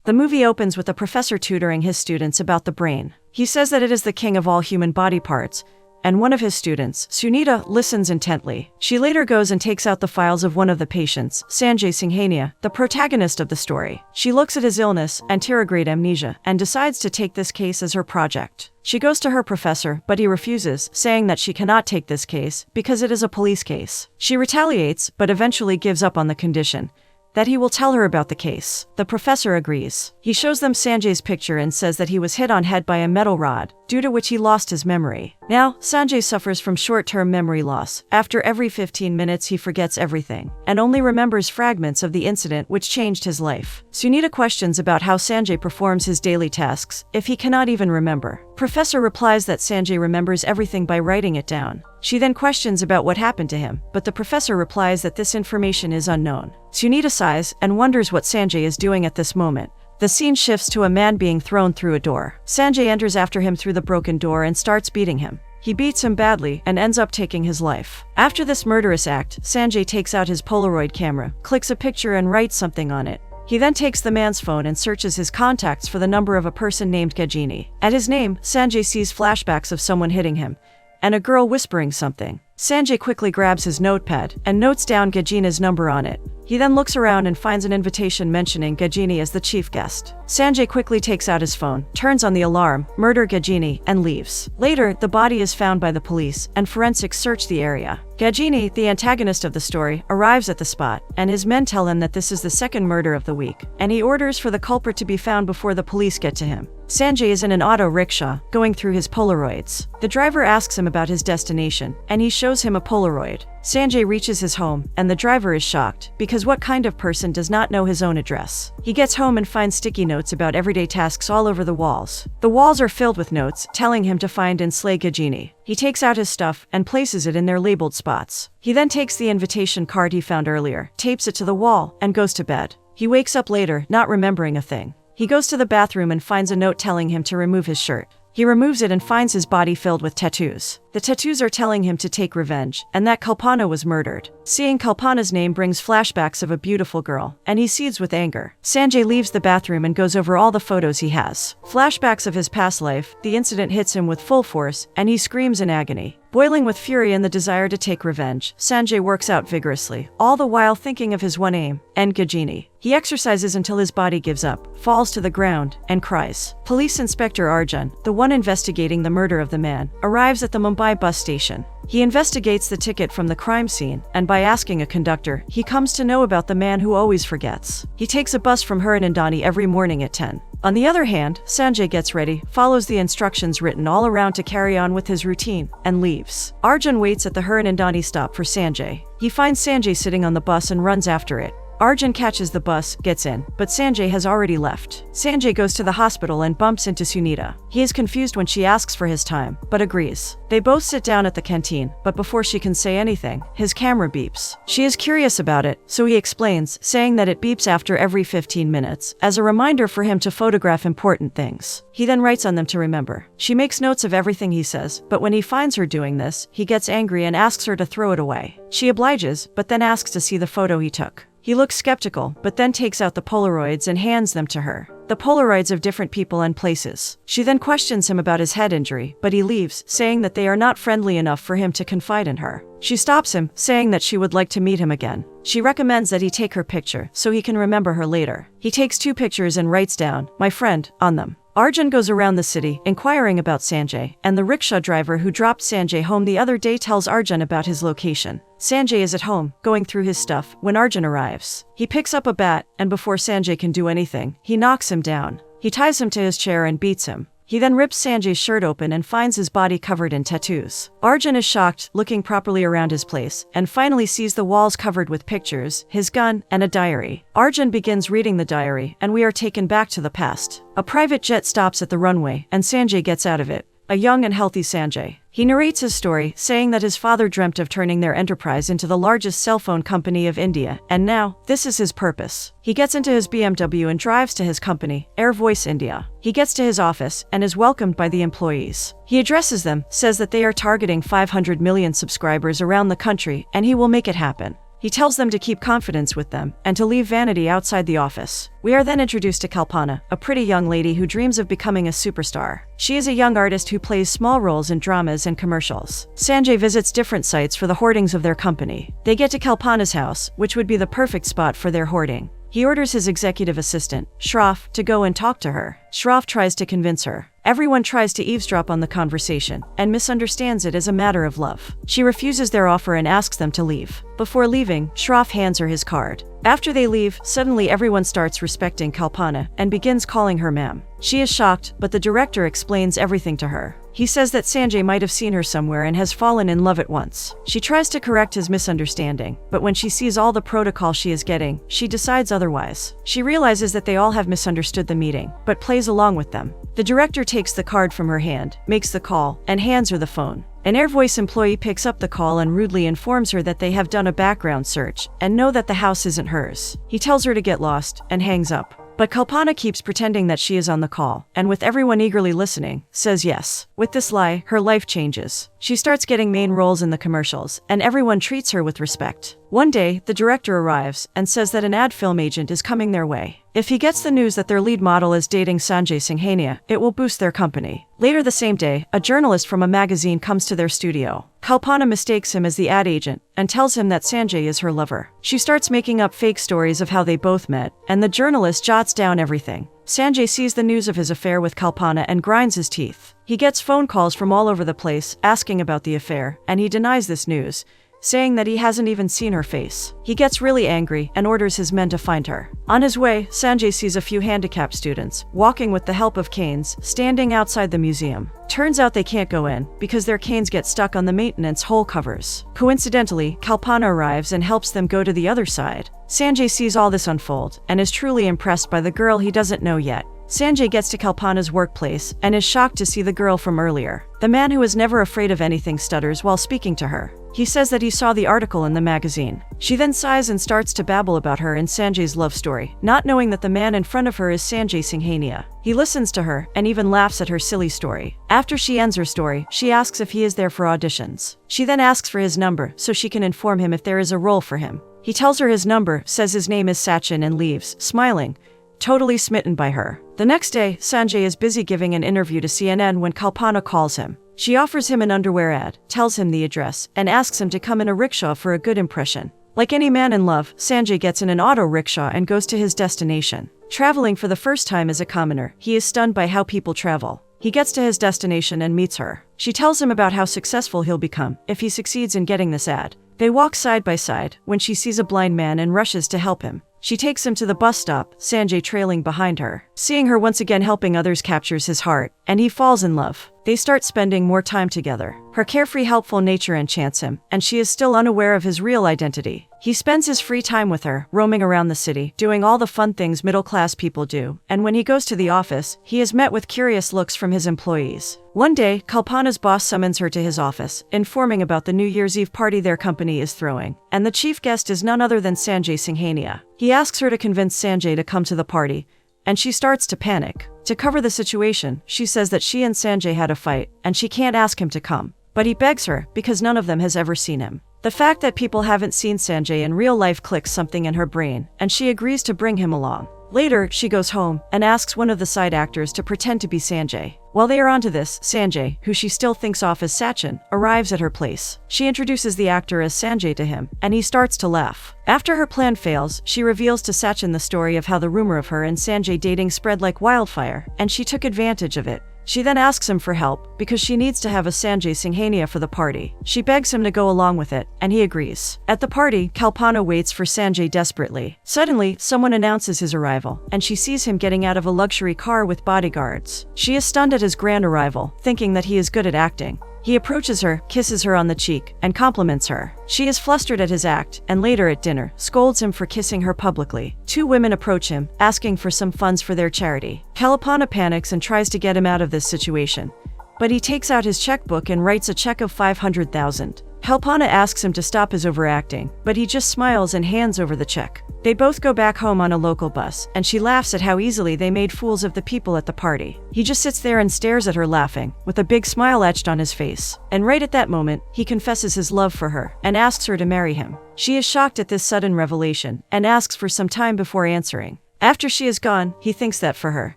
The movie opens with a professor tutoring his students about the brain. He says that it is the king of all human body parts, and one of his students, Sunita, listens intently. She later goes and takes out the files of one of the patients, Sanjay Singhania, the protagonist of the story. She looks at his illness, anterograde amnesia, and decides to take this case as her project. She goes to her professor, but he refuses, saying that she cannot take this case because it is a police case. She retaliates, but eventually gives up on the condition that he will tell her about the case. The professor agrees. He shows them Sanjay's picture and says that he was hit on head by a metal rod, due to which he lost his memory. Now, Sanjay suffers from short-term memory loss. After every 15 minutes he forgets everything, and only remembers fragments of the incident which changed his life. Sunita questions about how Sanjay performs his daily tasks, if he cannot even remember. Professor replies that Sanjay remembers everything by writing it down. She then questions about what happened to him, but the professor replies that this information is unknown. Sunita sighs and wonders what Sanjay is doing at this moment. The scene shifts to a man being thrown through a door. Sanjay enters after him through the broken door and starts beating him. He beats him badly and ends up taking his life. After this murderous act, Sanjay takes out his Polaroid camera, clicks a picture and writes something on it. He then takes the man's phone and searches his contacts for the number of a person named Ghajini. At his name, Sanjay sees flashbacks of someone hitting him, and a girl whispering something. Sanjay quickly grabs his notepad and notes down Ghajini's number on it. He then looks around and finds an invitation mentioning Ghajini as the chief guest. Sanjay quickly takes out his phone, turns on the alarm, murder Ghajini, and leaves. Later, the body is found by the police, and forensics search the area. Ghajini, the antagonist of the story, arrives at the spot, and his men tell him that this is the second murder of the week, and he orders for the culprit to be found before the police get to him. Sanjay is in an auto rickshaw, going through his Polaroids. The driver asks him about his destination, and he shows him a Polaroid. Sanjay reaches his home, and the driver is shocked, because what kind of person does not know his own address? He gets home and finds sticky notes about everyday tasks all over the walls. The walls are filled with notes, telling him to find and slay Ghajini. He takes out his stuff and places it in their labeled spots. He then takes the invitation card he found earlier, tapes it to the wall, and goes to bed. He wakes up later, not remembering a thing. He goes to the bathroom and finds a note telling him to remove his shirt. He removes it and finds his body filled with tattoos. The tattoos are telling him to take revenge, and that Kalpana was murdered. Seeing Kalpana's name brings flashbacks of a beautiful girl, and he seethes with anger. Sanjay leaves the bathroom and goes over all the photos he has. Flashbacks of his past life, the incident hits him with full force, and he screams in agony. Boiling with fury and the desire to take revenge, Sanjay works out vigorously, all the while thinking of his one aim, end Ghajini. He exercises until his body gives up, falls to the ground, and cries. Police Inspector Arjun, the one investigating the murder of the man, arrives at the Mumbai bus station. He investigates the ticket from the crime scene, and by asking a conductor, he comes to know about the man who always forgets. He takes a bus from Hiranandani every morning at 10. On the other hand, Sanjay gets ready, follows the instructions written all around to carry on with his routine, and leaves. Arjun waits at the Hiranandani stop for Sanjay. He finds Sanjay sitting on the bus and runs after it. Arjun catches the bus, gets in, but Sanjay has already left. Sanjay goes to the hospital and bumps into Sunita. He is confused when she asks for his time, but agrees. They both sit down at the canteen, but before she can say anything, his camera beeps. She is curious about it, so he explains, saying that it beeps after every 15 minutes, as a reminder for him to photograph important things. He then writes on them to remember. She makes notes of everything he says, but when he finds her doing this, he gets angry and asks her to throw it away. She obliges, but then asks to see the photo he took. He looks skeptical, but then takes out the Polaroids and hands them to her. The Polaroids of different people and places. She then questions him about his head injury, but he leaves, saying that they are not friendly enough for him to confide in her. She stops him, saying that she would like to meet him again. She recommends that he take her picture, so he can remember her later. He takes 2 pictures and writes down, "My friend," on them. Arjun goes around the city, inquiring about Sanjay, and the rickshaw driver who dropped Sanjay home the other day tells Arjun about his location. Sanjay is at home, going through his stuff, when Arjun arrives. He picks up a bat, and before Sanjay can do anything, he knocks him down. He ties him to his chair and beats him. He then rips Sanjay's shirt open and finds his body covered in tattoos. Arjun is shocked, looking properly around his place, and finally sees the walls covered with pictures, his gun, and a diary. Arjun begins reading the diary, and we are taken back to the past. A private jet stops at the runway, and Sanjay gets out of it. A young and healthy Sanjay. He narrates his story, saying that his father dreamt of turning their enterprise into the largest cell phone company of India, and now, this is his purpose. He gets into his BMW and drives to his company, Air Voice India. He gets to his office and is welcomed by the employees. He addresses them, says that they are targeting 500 million subscribers around the country, and he will make it happen. He tells them to keep confidence with them and to leave vanity outside the office. We are then introduced to Kalpana, a pretty young lady who dreams of becoming a superstar. She is a young artist who plays small roles in dramas and commercials. Sanjay visits different sites for the hoardings of their company. They get to Kalpana's house, which would be the perfect spot for their hoarding. He orders his executive assistant, Shroff, to go and talk to her. Shroff tries to convince her. Everyone tries to eavesdrop on the conversation and misunderstands it as a matter of love. She refuses their offer and asks them to leave. Before leaving, Shroff hands her his card. After they leave, suddenly everyone starts respecting Kalpana and begins calling her ma'am. She is shocked, but the director explains everything to her. He says that Sanjay might have seen her somewhere and has fallen in love at once. She tries to correct his misunderstanding, but when she sees all the protocol she is getting, she decides otherwise. She realizes that they all have misunderstood the meeting, but plays along with them. The director takes the card from her hand, makes the call, and hands her the phone. An AirVoice employee picks up the call and rudely informs her that they have done a background search and know that the house isn't hers. He tells her to get lost and hangs up. But Kalpana keeps pretending that she is on the call, and with everyone eagerly listening, says yes. With this lie, her life changes. She starts getting main roles in the commercials, and everyone treats her with respect. One day, the director arrives and says that an ad film agent is coming their way. If he gets the news that their lead model is dating Sanjay Singhania, it will boost their company. Later the same day, a journalist from a magazine comes to their studio. Kalpana mistakes him as the ad agent and tells him that Sanjay is her lover. She starts making up fake stories of how they both met, and the journalist jots down everything. Sanjay sees the news of his affair with Kalpana and grinds his teeth. He gets phone calls from all over the place asking about the affair, and he denies this news, saying that he hasn't even seen her face. He gets really angry and orders his men to find her. On his way, Sanjay sees a few handicapped students, walking with the help of canes, standing outside the museum. Turns out they can't go in, because their canes get stuck on the maintenance hole covers. Coincidentally, Kalpana arrives and helps them go to the other side. Sanjay sees all this unfold, and is truly impressed by the girl he doesn't know yet. Sanjay gets to Kalpana's workplace and is shocked to see the girl from earlier. The man who is never afraid of anything stutters while speaking to her. He says that he saw the article in the magazine. She then sighs and starts to babble about her and Sanjay's love story, not knowing that the man in front of her is Sanjay Singhania. He listens to her and even laughs at her silly story. After she ends her story, she asks if he is there for auditions. She then asks for his number so she can inform him if there is a role for him. He tells her his number, says his name is Sachin, and leaves, smiling, totally smitten by her. The next day, Sanjay is busy giving an interview to CNN when Kalpana calls him. She offers him an underwear ad, tells him the address, and asks him to come in a rickshaw for a good impression. Like any man in love, Sanjay gets in an auto rickshaw and goes to his destination. Traveling for the first time as a commoner, he is stunned by how people travel. He gets to his destination and meets her. She tells him about how successful he'll become if he succeeds in getting this ad. They walk side by side when she sees a blind man and rushes to help him. She takes him to the bus stop, Sanjay trailing behind her. Seeing her once again helping others captures his heart, and he falls in love. They start spending more time together. Her carefree, helpful nature enchants him, and she is still unaware of his real identity. He spends his free time with her, roaming around the city, doing all the fun things middle-class people do, and when he goes to the office, he is met with curious looks from his employees. One day, Kalpana's boss summons her to his office, informing about the New Year's Eve party their company is throwing, and the chief guest is none other than Sanjay Singhania. He asks her to convince Sanjay to come to the party, and she starts to panic. To cover the situation, she says that she and Sanjay had a fight, and she can't ask him to come. But he begs her, because none of them has ever seen him. The fact that people haven't seen Sanjay in real life clicks something in her brain, and she agrees to bring him along. Later, she goes home and asks one of the side actors to pretend to be Sanjay. While they are onto this, Sanjay, who she still thinks off as Sachin, arrives at her place. She introduces the actor as Sanjay to him, and he starts to laugh. After her plan fails, she reveals to Sachin the story of how the rumor of her and Sanjay dating spread like wildfire, and she took advantage of it. She then asks him for help, because she needs to have a Sanjay Singhania for the party. She begs him to go along with it, and he agrees. At the party, Kalpana waits for Sanjay desperately. Suddenly, someone announces his arrival, and she sees him getting out of a luxury car with bodyguards. She is stunned at his grand arrival, thinking that he is good at acting. He approaches her, kisses her on the cheek, and compliments her. She is flustered at his act, and later at dinner, scolds him for kissing her publicly. Two women approach him, asking for some funds for their charity. Kalpana panics and tries to get him out of this situation, but he takes out his checkbook and writes a check of 500,000. Kalpana asks him to stop his overacting, but he just smiles and hands over the check. They both go back home on a local bus, and she laughs at how easily they made fools of the people at the party. He just sits there and stares at her laughing, with a big smile etched on his face. And right at that moment, he confesses his love for her, and asks her to marry him. She is shocked at this sudden revelation, and asks for some time before answering. After she is gone, he thinks that for her,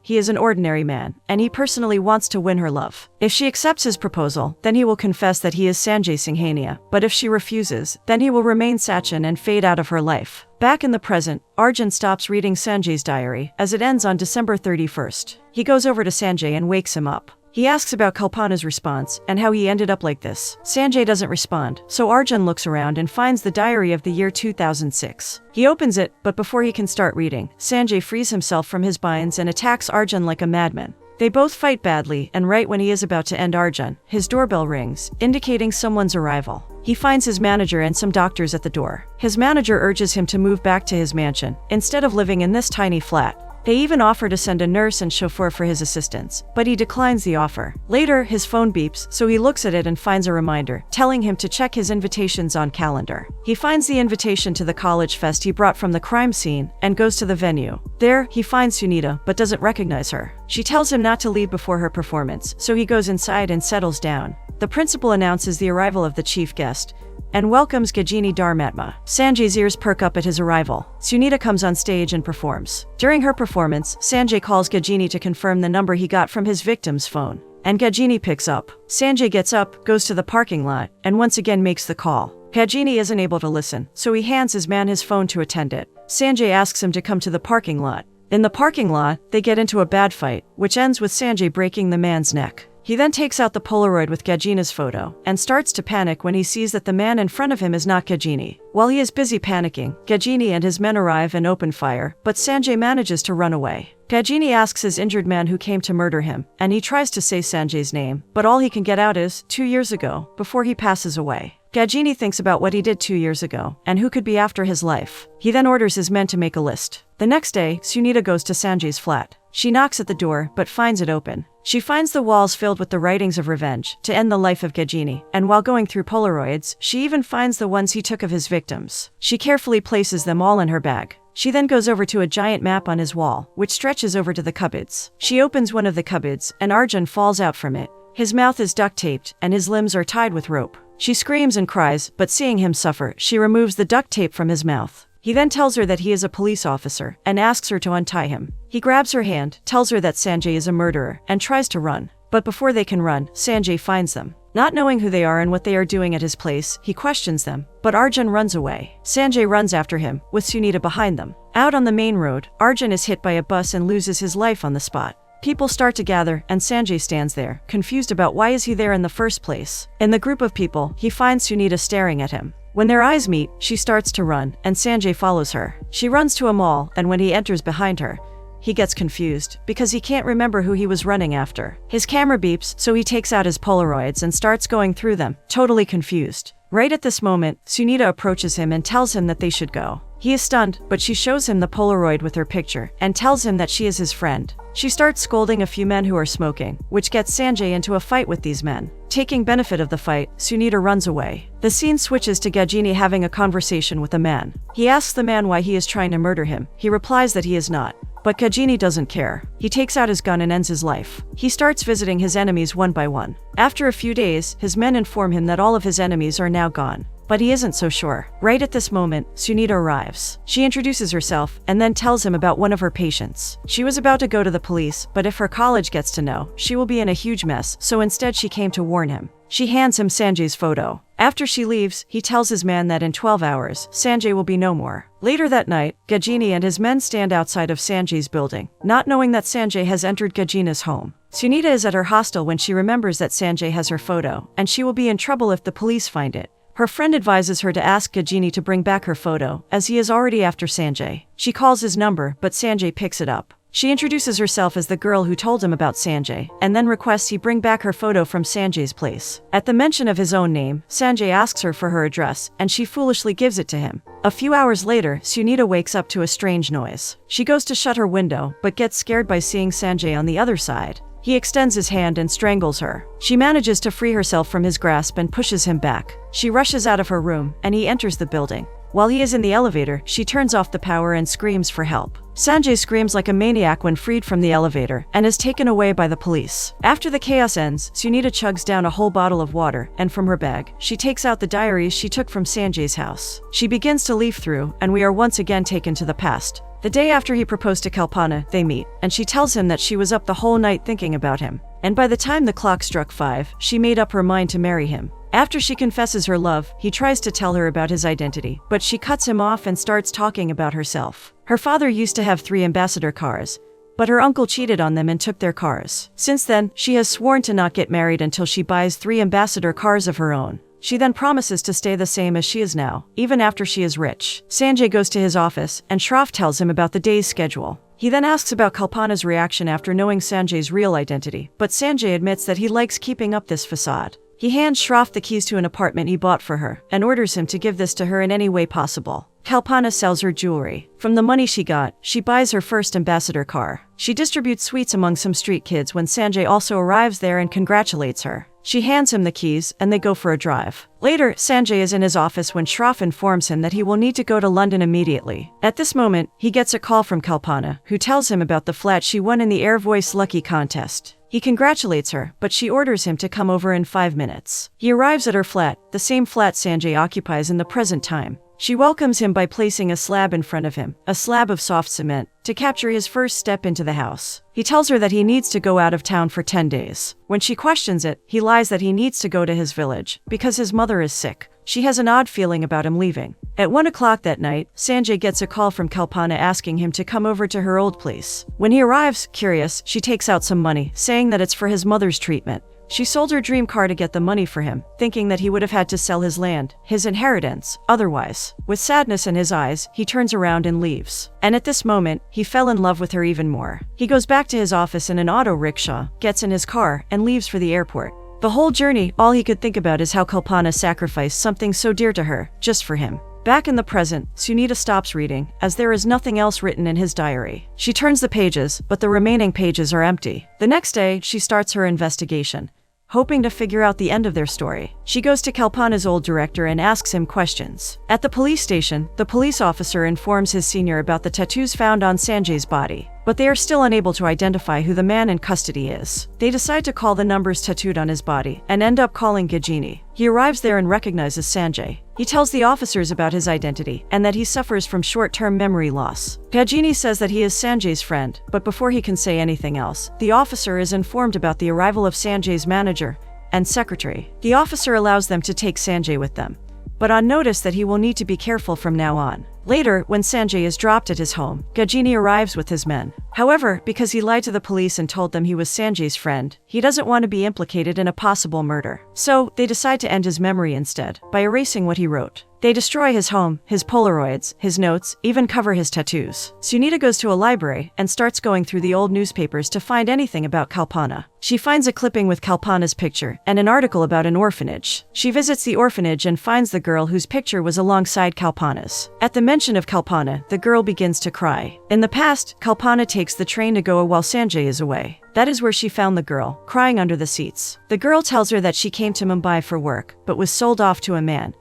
he is an ordinary man, and he personally wants to win her love. If she accepts his proposal, then he will confess that he is Sanjay Singhania, but if she refuses, then he will remain Sachin and fade out of her life. Back in the present, Arjun stops reading Sanjay's diary, as it ends on December 31st. He goes over to Sanjay and wakes him up. He asks about Kalpana's response, and how he ended up like this. Sanjay doesn't respond, so Arjun looks around and finds the diary of the year 2006. He opens it, but before he can start reading, Sanjay frees himself from his binds and attacks Arjun like a madman. They both fight badly, and right when he is about to end Arjun, his doorbell rings, indicating someone's arrival. He finds his manager and some doctors at the door. His manager urges him to move back to his mansion, instead of living in this tiny flat. They even offer to send a nurse and chauffeur for his assistance, but he declines the offer. Later, his phone beeps, so he looks at it and finds a reminder, telling him to check his invitations on calendar. He finds the invitation to the college fest he brought from the crime scene, and goes to the venue. There, he finds Sunita, but doesn't recognize her. She tells him not to leave before her performance, so he goes inside and settles down. The principal announces the arrival of the chief guest, and welcomes Ghajini Dharmatma. Sanjay's ears perk up at his arrival. Sunita comes on stage and performs. During her performance, Sanjay calls Ghajini to confirm the number he got from his victim's phone. And Ghajini picks up. Sanjay gets up, goes to the parking lot, and once again makes the call. Ghajini isn't able to listen, so he hands his man his phone to attend it. Sanjay asks him to come to the parking lot. In the parking lot, they get into a bad fight, which ends with Sanjay breaking the man's neck. He then takes out the Polaroid with Ghajini's photo, and starts to panic when he sees that the man in front of him is not Ghajini. While he is busy panicking, Ghajini and his men arrive and open fire, but Sanjay manages to run away. Ghajini asks his injured man who came to murder him, and he tries to say Sanjay's name, but all he can get out is, 2 years ago, before he passes away. Ghajini thinks about what he did 2 years ago, and who could be after his life. He then orders his men to make a list. The next day, Sunita goes to Sanjay's flat. She knocks at the door, but finds it open. She finds the walls filled with the writings of revenge, to end the life of Ghajini, and while going through Polaroids, she even finds the ones he took of his victims. She carefully places them all in her bag. She then goes over to a giant map on his wall, which stretches over to the cupboards. She opens one of the cupboards, and Arjun falls out from it. His mouth is duct-taped, and his limbs are tied with rope. She screams and cries, but seeing him suffer, she removes the duct tape from his mouth. He then tells her that he is a police officer, and asks her to untie him. He grabs her hand, tells her that Sanjay is a murderer, and tries to run. But before they can run, Sanjay finds them. Not knowing who they are and what they are doing at his place, he questions them, but Arjun runs away. Sanjay runs after him, with Sunita behind them. Out on the main road, Arjun is hit by a bus and loses his life on the spot. People start to gather, and Sanjay stands there, confused about why is he there in the first place. In the group of people, he finds Sunita staring at him. When their eyes meet, she starts to run, and Sanjay follows her. She runs to a mall, and when he enters behind her, he gets confused, because he can't remember who he was running after. His camera beeps, so he takes out his Polaroids and starts going through them, totally confused. Right at this moment, Sunita approaches him and tells him that they should go. He is stunned, but she shows him the Polaroid with her picture, and tells him that she is his friend. She starts scolding a few men who are smoking, which gets Sanjay into a fight with these men. Taking benefit of the fight, Sunita runs away. The scene switches to Ghajini having a conversation with a man. He asks the man why he is trying to murder him. He replies that he is not. But Ghajini doesn't care. He takes out his gun and ends his life. He starts visiting his enemies one by one. After a few days, his men inform him that all of his enemies are now gone. But he isn't so sure. Right at this moment, Sunita arrives. She introduces herself, and then tells him about one of her patients. She was about to go to the police, but if her college gets to know, she will be in a huge mess, so instead she came to warn him. She hands him Sanjay's photo. After she leaves, he tells his man that in 12 hours, Sanjay will be no more. Later that night, Ghajini and his men stand outside of Sanjay's building, not knowing that Sanjay has entered Ghajini's home. Sunita is at her hostel when she remembers that Sanjay has her photo, and she will be in trouble if the police find it. Her friend advises her to ask Ghajini to bring back her photo, as he is already after Sanjay. She calls his number, but Sanjay picks it up. She introduces herself as the girl who told him about Sanjay, and then requests he bring back her photo from Sanjay's place. At the mention of his own name, Sanjay asks her for her address, and she foolishly gives it to him. A few hours later, Sunita wakes up to a strange noise. She goes to shut her window, but gets scared by seeing Sanjay on the other side. He extends his hand and strangles her. She manages to free herself from his grasp and pushes him back. She rushes out of her room, and he enters the building. While he is in the elevator, she turns off the power and screams for help. Sanjay screams like a maniac when freed from the elevator and is taken away by the police. After the chaos ends, Sunita chugs down a whole bottle of water, and from her bag, she takes out the diaries she took from Sanjay's house. She begins to leaf through, and we are once again taken to the past. The day after he proposed to Kalpana, they meet, and she tells him that she was up the whole night thinking about him. And by the time the clock struck 5, she made up her mind to marry him. After she confesses her love, he tries to tell her about his identity, but she cuts him off and starts talking about herself. Her father used to have 3 ambassador cars, but her uncle cheated on them and took their cars. Since then, she has sworn to not get married until she buys 3 ambassador cars of her own. She then promises to stay the same as she is now, even after she is rich. Sanjay goes to his office, and Shroff tells him about the day's schedule. He then asks about Kalpana's reaction after knowing Sanjay's real identity, but Sanjay admits that he likes keeping up this facade. He hands Shroff the keys to an apartment he bought for her, and orders him to give this to her in any way possible. Kalpana sells her jewelry. From the money she got, she buys her first ambassador car. She distributes sweets among some street kids when Sanjay also arrives there and congratulates her. She hands him the keys, and they go for a drive. Later, Sanjay is in his office when Shroff informs him that he will need to go to London immediately. At this moment, he gets a call from Kalpana, who tells him about the flat she won in the Air Voice Lucky contest. He congratulates her, but she orders him to come over in 5 minutes. He arrives at her flat, the same flat Sanjay occupies in the present time. She welcomes him by placing a slab in front of him, a slab of soft cement, to capture his first step into the house. He tells her that he needs to go out of town for 10 days. When she questions it, he lies that he needs to go to his village, because his mother is sick. She has an odd feeling about him leaving. At 1 o'clock that night, Sanjay gets a call from Kalpana asking him to come over to her old place. When he arrives, curious, she takes out some money, saying that it's for his mother's treatment. She sold her dream car to get the money for him, thinking that he would have had to sell his land, his inheritance, otherwise. With sadness in his eyes, he turns around and leaves. And at this moment, he fell in love with her even more. He goes back to his office in an auto rickshaw, gets in his car, and leaves for the airport. The whole journey, all he could think about is how Kalpana sacrificed something so dear to her, just for him. Back in the present, Sunita stops reading, as there is nothing else written in his diary. She turns the pages, but the remaining pages are empty. The next day, she starts her investigation, hoping to figure out the end of their story. She goes to Kalpana's old director and asks him questions. At the police station, the police officer informs his senior about the tattoos found on Sanjay's body, but they are still unable to identify who the man in custody is. They decide to call the numbers tattooed on his body and end up calling Ghajini. He arrives there and recognizes Sanjay. He tells the officers about his identity and that he suffers from short-term memory loss. Ghajini says that he is Sanjay's friend, but before he can say anything else, the officer is informed about the arrival of Sanjay's manager and secretary. The officer allows them to take Sanjay with them, but on notice that he will need to be careful from now on. Later, when Sanjay is dropped at his home, Ghajini arrives with his men. However, because he lied to the police and told them he was Sanjay's friend, he doesn't want to be implicated in a possible murder. So, they decide to end his memory instead, by erasing what he wrote. They destroy his home, his Polaroids, his notes, even cover his tattoos. Sunita goes to a library and starts going through the old newspapers to find anything about Kalpana. She finds a clipping with Kalpana's picture and an article about an orphanage. She visits the orphanage and finds the girl whose picture was alongside Kalpana's. At the mention of Kalpana, the girl begins to cry. In the past, Kalpana takes the train to Goa while Sanjay is away. That is where she found the girl, crying under the seats. The girl tells her that she came to Mumbai for work, but was sold off to a man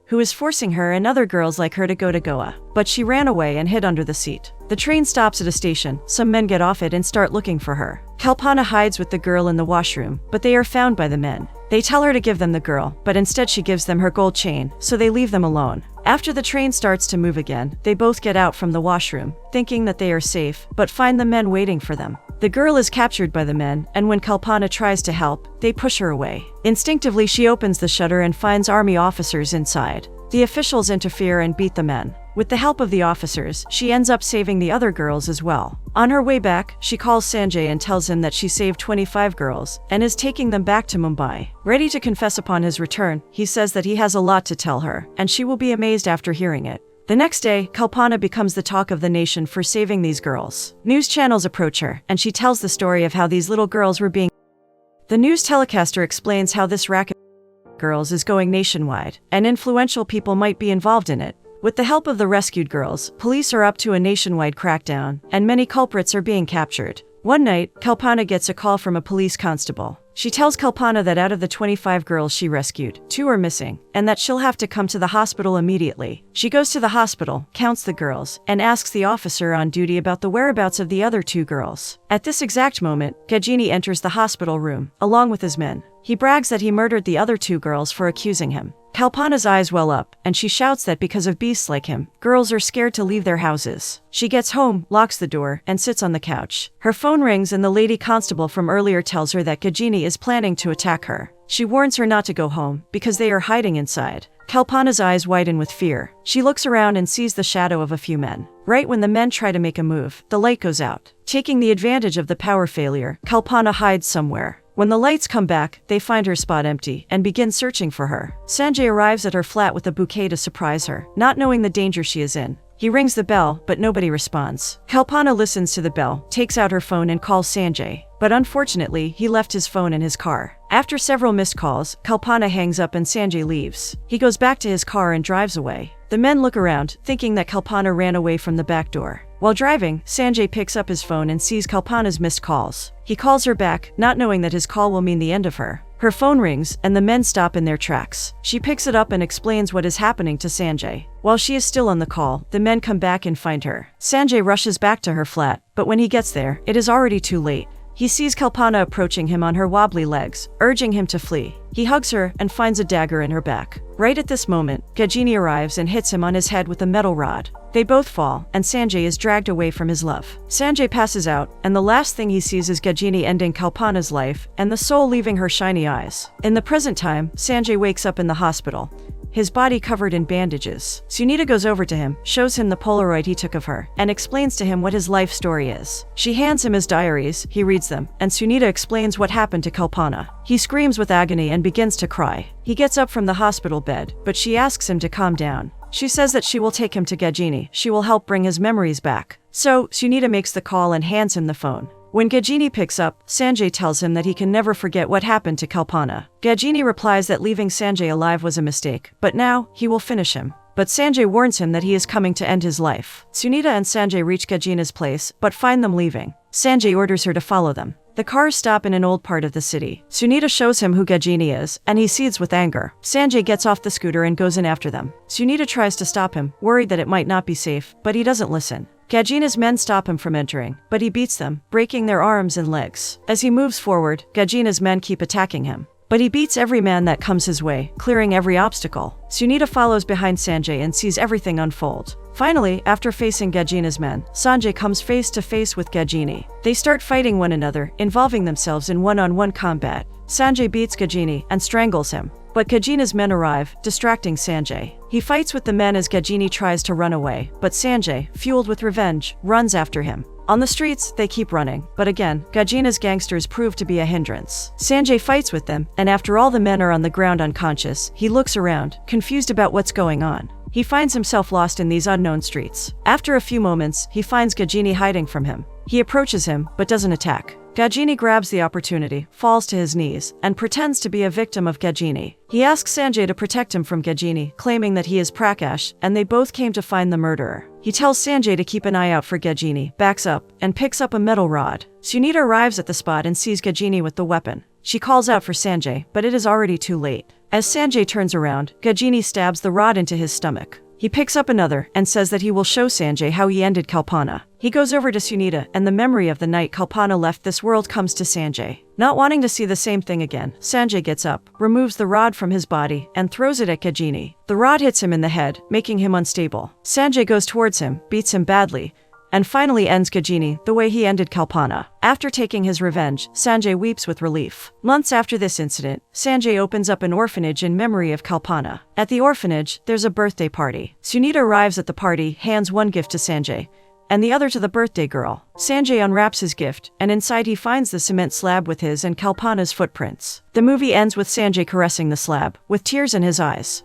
who was forcing her and other girls like her to go to Goa. But she ran away and hid under the seat. The train stops at a station. Some men get off it and start looking for her. Kalpana hides with the girl in the washroom, but they are found by the men. They tell her to give them the girl, but instead she gives them her gold chain, so they leave them alone. After the train starts to move again, they both get out from the washroom, thinking that they are safe, but find the men waiting for them. The girl is captured by the men, and when Kalpana tries to help, they push her away. Instinctively, she opens the shutter and finds army officers inside. The officials interfere and beat the men. With the help of the officers, she ends up saving the other girls as well. On her way back, she calls Sanjay and tells him that she saved 25 girls and is taking them back to Mumbai. Ready to confess upon his return, he says that he has a lot to tell her, and she will be amazed after hearing it. The next day, Kalpana becomes the talk of the nation for saving these girls. News channels approach her, and she tells the story of how these little girls were being. The news telecaster explains how this racket of girls is going nationwide, and influential people might be involved in it. With the help of the rescued girls, police are up to a nationwide crackdown, and many culprits are being captured. One night, Kalpana gets a call from a police constable. She tells Kalpana that out of the 25 girls she rescued, 2 are missing, and that she'll have to come to the hospital immediately. She goes to the hospital, counts the girls, and asks the officer on duty about the whereabouts of the other 2 girls. At this exact moment, Ghajini enters the hospital room, along with his men. He brags that he murdered the other 2 girls for accusing him. Kalpana's eyes well up, and she shouts that because of beasts like him, girls are scared to leave their houses. She gets home, locks the door, and sits on the couch. Her phone rings and the lady constable from earlier tells her that Ghajini is planning to attack her. She warns her not to go home, because they are hiding inside. Kalpana's eyes widen with fear. She looks around and sees the shadow of a few men. Right when the men try to make a move, the light goes out. Taking the advantage of the power failure, Kalpana hides somewhere. When the lights come back, they find her spot empty and begin searching for her. Sanjay arrives at her flat with a bouquet to surprise her, not knowing the danger she is in. He rings the bell, but nobody responds. Kalpana listens to the bell, takes out her phone and calls Sanjay. But unfortunately, he left his phone in his car. After several missed calls, Kalpana hangs up and Sanjay leaves. He goes back to his car and drives away. The men look around, thinking that Kalpana ran away from the back door. While driving, Sanjay picks up his phone and sees Kalpana's missed calls. He calls her back, not knowing that his call will mean the end of her. Her phone rings, and the men stop in their tracks. She picks it up and explains what is happening to Sanjay. While she is still on the call, the men come back and find her. Sanjay rushes back to her flat, but when he gets there, it is already too late. He sees Kalpana approaching him on her wobbly legs, urging him to flee. He hugs her and finds a dagger in her back. Right at this moment, Ghajini arrives and hits him on his head with a metal rod. They both fall, and Sanjay is dragged away from his love. Sanjay passes out, and the last thing he sees is Ghajini ending Kalpana's life, and the soul leaving her shiny eyes. In the present time, Sanjay wakes up in the hospital, his body covered in bandages. Sunita goes over to him, shows him the Polaroid he took of her, and explains to him what his life story is. She hands him his diaries, he reads them, and Sunita explains what happened to Kalpana. He screams with agony and begins to cry. He gets up from the hospital bed, but she asks him to calm down. She says that she will take him to Ghajini. She will help bring his memories back. So, Sunita makes the call and hands him the phone. When Ghajini picks up, Sanjay tells him that he can never forget what happened to Kalpana. Ghajini replies that leaving Sanjay alive was a mistake, but now, he will finish him. But Sanjay warns him that he is coming to end his life. Sunita and Sanjay reach Ghajini's place, but find them leaving. Sanjay orders her to follow them. The cars stop in an old part of the city. Sunita shows him who Ghajini is, and he seethes with anger. Sanjay gets off the scooter and goes in after them. Sunita tries to stop him, worried that it might not be safe, but he doesn't listen. Ghajini's men stop him from entering, but he beats them, breaking their arms and legs. As he moves forward, Ghajini's men keep attacking him. But he beats every man that comes his way, clearing every obstacle. Sunita follows behind Sanjay and sees everything unfold. Finally, after facing Ghajini's men, Sanjay comes face to face with Ghajini. They start fighting one another, involving themselves in one-on-one combat. Sanjay beats Ghajini and strangles him. But Ghajini's men arrive, distracting Sanjay. He fights with the men as Ghajini tries to run away, but Sanjay, fueled with revenge, runs after him. On the streets, they keep running, but again, Ghajini's gangsters prove to be a hindrance. Sanjay fights with them, and after all the men are on the ground unconscious, he looks around, confused about what's going on. He finds himself lost in these unknown streets. After a few moments, he finds Ghajini hiding from him. He approaches him, but doesn't attack. Ghajini grabs the opportunity, falls to his knees, and pretends to be a victim of Ghajini. He asks Sanjay to protect him from Ghajini, claiming that he is Prakash, and they both came to find the murderer. He tells Sanjay to keep an eye out for Ghajini, backs up, and picks up a metal rod. Sunita arrives at the spot and sees Ghajini with the weapon. She calls out for Sanjay, but it is already too late. As Sanjay turns around, Ghajini stabs the rod into his stomach. He picks up another and says that he will show Sanjay how he ended Kalpana. He goes over to Sunita, and the memory of the night Kalpana left this world comes to Sanjay. Not wanting to see the same thing again, Sanjay gets up, removes the rod from his body, and throws it at Ghajini. The rod hits him in the head, making him unstable. Sanjay goes towards him, beats him badly, and finally ends Ghajini the way he ended Kalpana. After taking his revenge, Sanjay weeps with relief. Months after this incident, Sanjay opens up an orphanage in memory of Kalpana. At the orphanage, there's a birthday party. Sunita arrives at the party, hands one gift to Sanjay, and the other to the birthday girl. Sanjay unwraps his gift, and inside he finds the cement slab with his and Kalpana's footprints. The movie ends with Sanjay caressing the slab, with tears in his eyes.